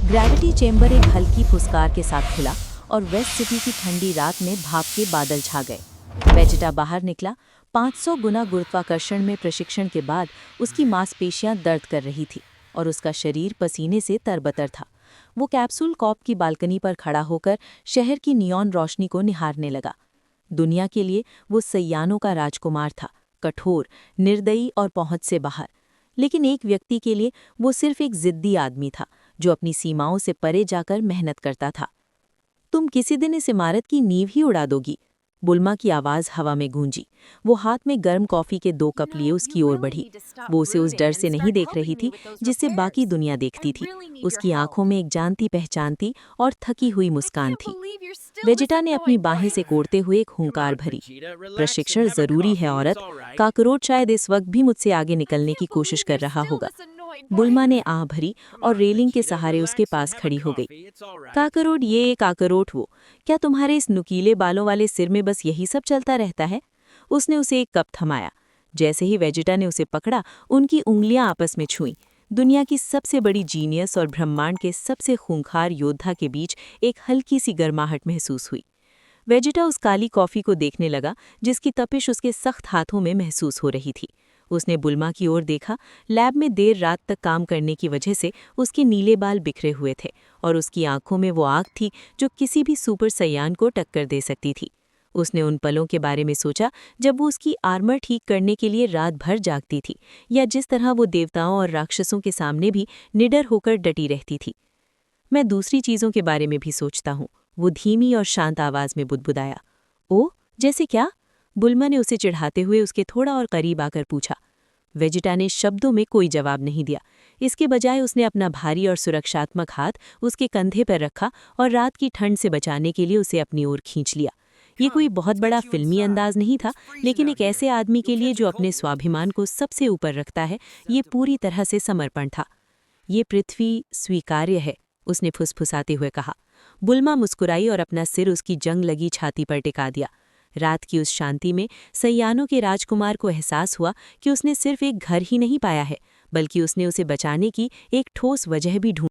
Gravity chamber एक हल्की फुसकार के साथ खुला और वेस्ट सिटी की ठंडी रात में भाप के बादल छा गए। वेजिटा बाहर निकला। 500 गुना गुरुत्वाकर्षण में प्रशिक्षण के बाद उसकी मांसपेशियां दर्द कर रही थी और उसका शरीर पसीने से तरबतर था। वो कैप्सूल कॉप की बालकनी पर खड़ा होकर शहर की नियॉन रोशनी को निहारने लगा। दुनिया के लिए वो सैयानों का राजकुमार था, कठोर, निर्दयी और पहुंच से बाहर। लेकिन एक व्यक्ति के लिए वो सिर्फ एक जिद्दी आदमी था जो अपनी सीमाओं से परे जाकर मेहनत करता था। तुम किसी दिन इस इमारत की नींव ही उड़ा दोगी। बुल्मा की आवाज़ हवा में गूंजी। वो हाथ में गर्म कॉफ़ी के 2 कप लिए उसकी ओर बढ़ी। वो उसे उस डर से नहीं देख रही थी जिससे बाकी दुनिया देखती थी। उसकी आंखों में एक जानती पहचान थी और थकी हुई मुस्कान थी। वेजिटा ने अपनी बाहें से कोड़ते हुए एक हुंकार भरी। प्रशिक्षण जरूरी है औरत। काकरोच शायद इस वक्त भी मुझसे आगे निकलने की कोशिश कर रहा होगा। बुल्मा ने आह भरी और रेलिंग के सहारे उसके पास खड़ी हो गई। काकरोट ये, काकरोट वो, क्या तुम्हारे इस नुकीले बालों वाले सिर में बस यही सब चलता रहता है? उसने उसे एक कप थमाया। जैसे ही वेजिटा ने उसे पकड़ा, उनकी उंगलियां आपस में छुईं। दुनिया की सबसे बड़ी जीनियस और ब्रह्मांड के सबसे खूंखार योद्धा के बीच एक हल्की सी गर्माहट महसूस हुई। वेजिटा उस काली कॉफी को देखने लगा जिसकी तपिश उसके सख्त हाथों में महसूस हो रही थी। उसने बुल्मा की ओर देखा। लैब में देर रात तक काम करने की वजह से उसके नीले बाल बिखरे हुए थे और उसकी आंखों में वो आग थी जो किसी भी सुपर सयान को टक्कर दे सकती थी। उसने उन पलों के बारे में सोचा जब वो उसकी आर्मर ठीक करने के लिए रात भर जागती थी, या जिस तरह वो देवताओं और राक्षसों के सामने भी निडर होकर डटी रहती थी। मैं दूसरी चीज़ों के बारे में भी सोचता हूँ, वो धीमी और शांत आवाज़ में बुदबुदाया। ओ, जैसे क्या? बुल्मा ने उसे चिढ़ाते हुए उसके थोड़ा और करीब आकर पूछा। वेजिटा ने शब्दों में कोई जवाब नहीं दिया। इसके बजाय उसने अपना भारी और सुरक्षात्मक हाथ उसके कंधे पर रखा और रात की ठंड से बचाने के लिए उसे अपनी ओर खींच लिया। ये कोई बहुत बड़ा फिल्मी अंदाज नहीं था, लेकिन एक ऐसे आदमी के लिए जो अपने स्वाभिमान को सबसे ऊपर रखता है, ये पूरी तरह से समर्पण था। ये पृथ्वी स्वीकार्य है, उसने फुसफुसाते हुए कहा। बुल्मा मुस्कुराई और अपना सिर उसकी जंग लगी छाती पर टिका दिया। रात की उस शांति में सैयानों के राजकुमार को एहसास हुआ कि उसने सिर्फ एक घर ही नहीं पाया है, बल्कि उसने उसे बचाने की एक ठोस वजह भी ढूंढी।